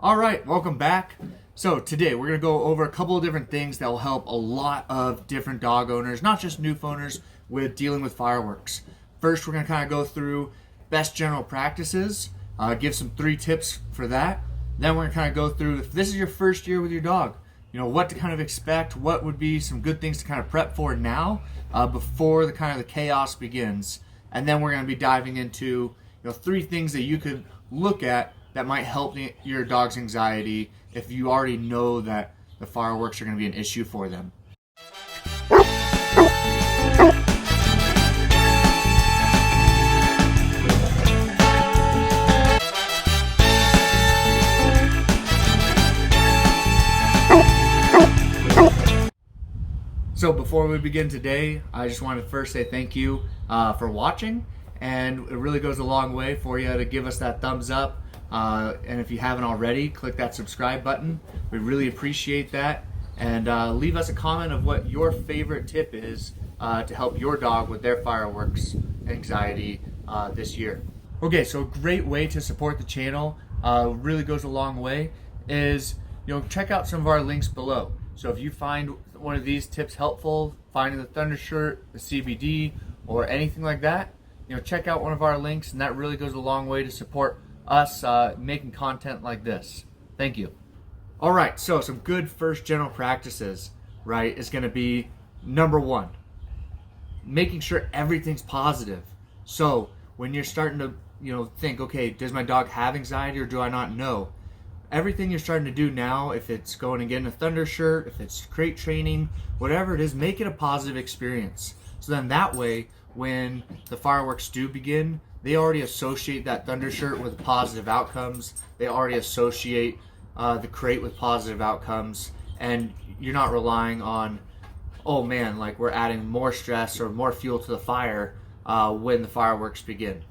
All right, welcome back. So today we're going to go over a couple of different things that will help a lot of different dog owners, not just Newf owners, with dealing with fireworks. First, we're going to kind of go through best general practices, give some 3 tips for that. Then we're going to kind of go through, if this is your first year with your dog, what to kind of expect, what would be some good things to kind of prep for now before the kind of the chaos begins. And then we're going to be diving into 3 things that you could look at that might help your dog's anxiety if you already know that the fireworks are going to be an issue for them. So before we begin today, I just want to first say thank you for watching, and it really goes a long way for you to give us that thumbs up. And if you haven't already, click that subscribe button. We really appreciate that. And leave us a comment of what your favorite tip is to help your dog with their fireworks anxiety this year. Okay, so a great way to support the channel, really goes a long way, is check out some of our links below. So if you find one of these tips helpful, finding the Thunder shirt, the CBD, or anything like that, check out one of our links, and that really goes a long way to support us making content like this. Thank you. All right, so some good first general practices, right, is going to be number 1, making sure everything's positive. So when you're starting to think, okay, does my dog have anxiety or do I not know? Everything you're starting to do now, if it's going and getting a Thunder shirt, if it's crate training, whatever it is, make it a positive experience. So then that way, when the fireworks do begin, they already associate that Thunder shirt with positive outcomes. They already associate the crate with positive outcomes, and you're not relying on, oh man, like we're adding more stress or more fuel to the fire when the fireworks begin.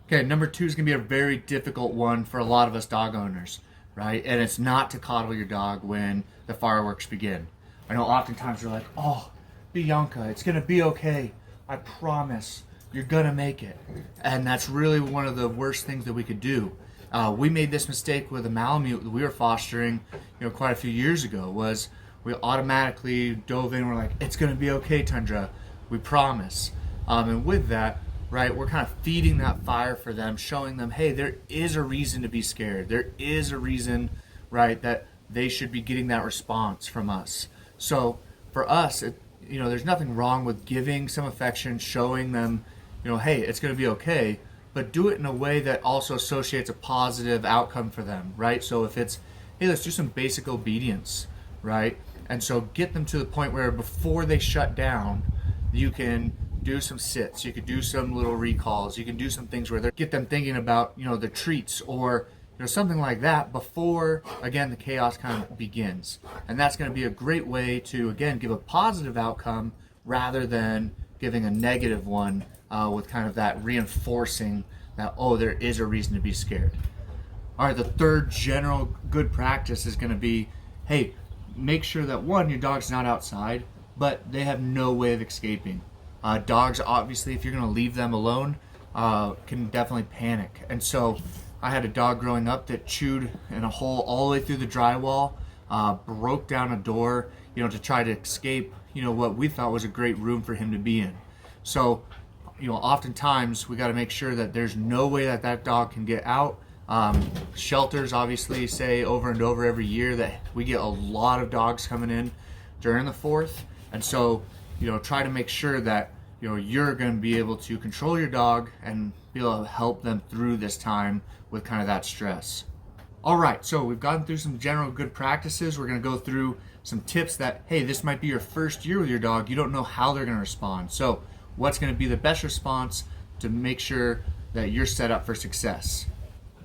Okay, number 2 is going to be a very difficult one for a lot of us dog owners, right? And it's not to coddle your dog when the fireworks begin. I know oftentimes you're like, oh, Bianca, it's going to be okay. I promise. You're gonna make it. And that's really one of the worst things that we could do. We made this mistake with a Malamute that we were fostering quite a few years ago. Was we automatically dove in, we're like, it's gonna be okay, Tundra, we promise. And with that, right, we're kind of feeding that fire for them, showing them, hey, there is a reason to be scared. There is a reason, right, that they should be getting that response from us. So for us, there's nothing wrong with giving some affection, showing them hey, it's going to be okay, but do it in a way that also associates a positive outcome for them, right? So if it's, hey, let's do some basic obedience, right? And so get them to the point where before they shut down, you can do some sits, you could do some little recalls, you can do some things where they get them thinking about, the treats or something like that before, again, the chaos kind of begins. And that's going to be a great way to, again, give a positive outcome rather than giving a negative one with kind of that reinforcing that, oh, there is a reason to be scared. All right, the third general good practice is going to be, hey, make sure that, 1, your dog's not outside, but they have no way of escaping. Dogs, obviously, if you're going to leave them alone, can definitely panic. And so I had a dog growing up that chewed in a hole all the way through the drywall, broke down a door, to try to escape, what we thought was a great room for him to be in. So, oftentimes we got to make sure that there's no way that that dog can get out. Shelters obviously say over and over every year that we get a lot of dogs coming in during the 4th. And so, try to make sure that, you're going to be able to control your dog and be able to help them through this time with kind of that stress. All right, so we've gone through some general good practices. We're going to go through some tips that, hey, this might be your first year with your dog. You don't know how they're going to respond. So what's going to be the best response to make sure that you're set up for success?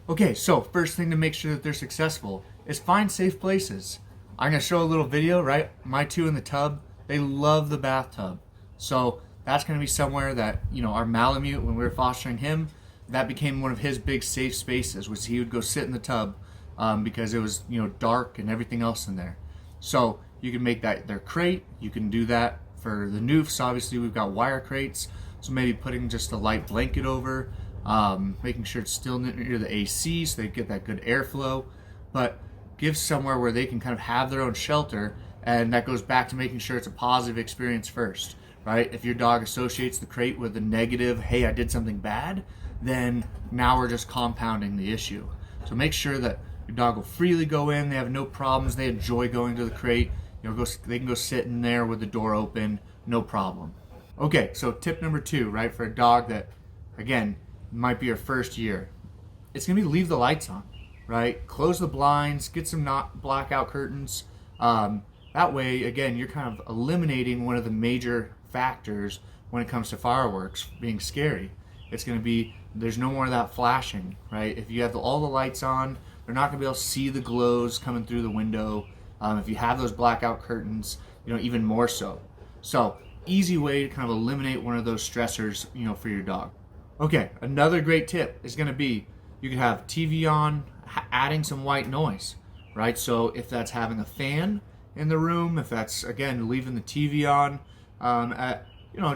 Okay, so first thing to make sure that they're successful is find safe places. I'm going to show a little video, right? My 2 in the tub, they love the bathtub. So that's going to be somewhere that, our Malamute, when we were fostering him, that became one of his big safe spaces, was he would go sit in the tub because it was, dark and everything else in there. So you can make that their crate. You can do that for the Newfs. Obviously, we've got wire crates. So maybe putting just a light blanket over, making sure it's still near the AC so they get that good airflow. but give somewhere where they can kind of have their own shelter. And that goes back to making sure it's a positive experience first, right? If your dog associates the crate with a negative, hey, I did something bad, then now we're just compounding the issue. So make sure that your dog will freely go in. They have no problems. They enjoy going to the crate. They can go sit in there with the door open, no problem. Okay, so tip number 2, right, for a dog that, again, might be your first year, it's gonna be leave the lights on, right? Close the blinds, get some not blackout curtains. That way, again, you're kind of eliminating one of the major factors when it comes to fireworks being scary. It's gonna be, there's no more of that flashing, right? If you have all the lights on, they're not gonna be able to see the glows coming through the window. If you have those blackout curtains, even more so. So, easy way to kind of eliminate one of those stressors, for your dog. Okay, another great tip is gonna be, you can have TV on, adding some white noise, right? So if that's having a fan in the room, if that's, again, leaving the TV on at,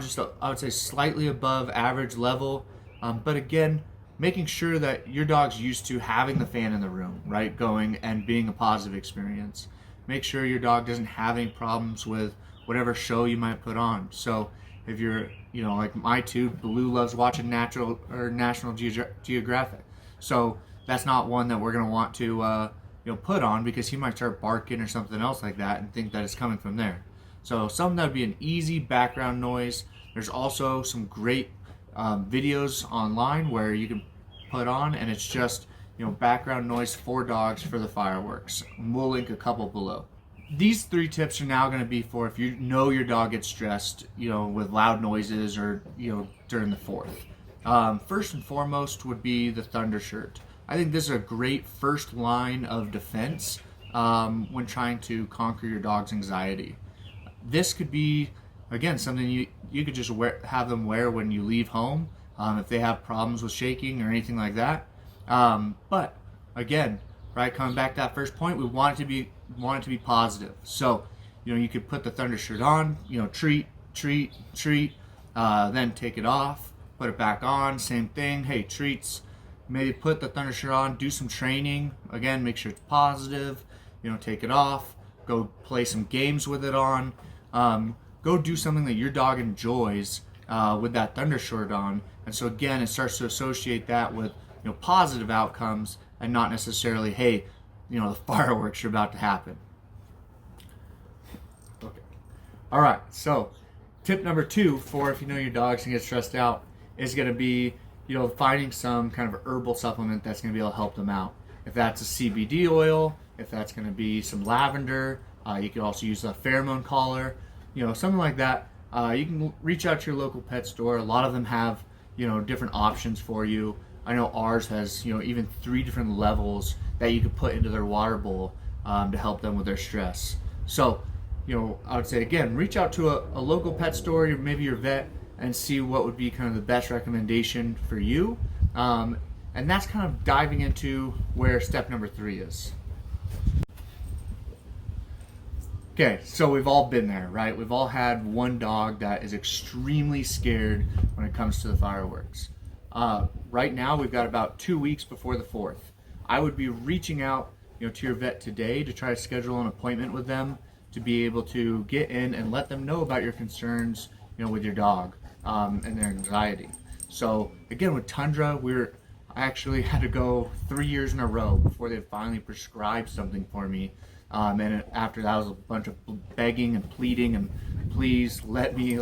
just I would say slightly above average level, but again, making sure that your dog's used to having the fan in the room, right, going and being a positive experience. Make sure your dog doesn't have any problems with whatever show you might put on. So if you're, like my two, Baloo loves watching National Geographic. So that's not one that we're gonna want to, put on, because he might start barking or something else like that and think that it's coming from there. So something that would be an easy background noise. There's also some great videos online where you can put on, and it's just, background noise for dogs for the fireworks. We'll link a couple below. These 3 tips are now going to be for if you know your dog gets stressed, with loud noises or, during the 4th. First and foremost would be the thunder shirt. I think this is a great first line of defense when trying to conquer your dog's anxiety. This could be, again, something you could just have them wear when you leave home if they have problems with shaking or anything like that. But again, right, coming back to that first point, we want it to be positive. So, you could put the thunder shirt on, treat, then take it off, put it back on, same thing. Hey, treats. Maybe put the thunder shirt on, do some training. Again, make sure it's positive. Take it off. Go play some games with it on. Go do something that your dog enjoys with that thunder shirt on. And so again, it starts to associate that with positive outcomes and not necessarily, hey, the fireworks are about to happen. Okay. All right. So tip number 2 for if your dog's gonna get stressed out is gonna be finding some kind of herbal supplement that's going to be able to help them out. If that's a CBD oil, if that's going to be some lavender, you can also use a pheromone collar, something like that. You can reach out to your local pet store. A lot of them have, different options for you. I know ours has, even 3 different levels that you could put into their water bowl to help them with their stress. So, I would say, again, reach out to a local pet store, maybe your vet, and see what would be kind of the best recommendation for you. And that's kind of diving into where step number 3 is. Okay, so we've all been there, right? We've all had one dog that is extremely scared when it comes to the fireworks. Right now, we've got about 2 weeks before the 4th. I would be reaching out, to your vet today to try to schedule an appointment with them to be able to get in and let them know about your concerns, with your dog. And their anxiety. So again, with Tundra, I actually had to go 3 years in a row before they finally prescribed something for me. And after that was a bunch of begging and pleading and please let me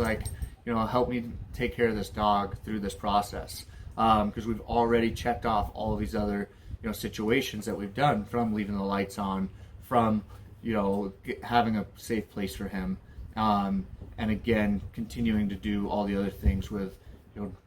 help me take care of this dog through this process. Because we've already checked off all of these other situations that we've done, from leaving the lights on, from having a safe place for him. And again, continuing to do all the other things with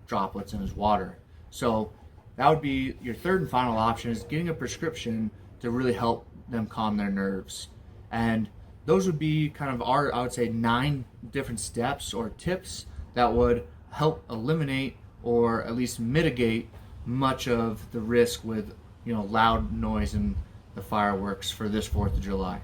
droplets in his water. So that would be your third and final option, is getting a prescription to really help them calm their nerves. And those would be kind of I would say 9 different steps or tips that would help eliminate or at least mitigate much of the risk with loud noise and the fireworks for this 4th of July.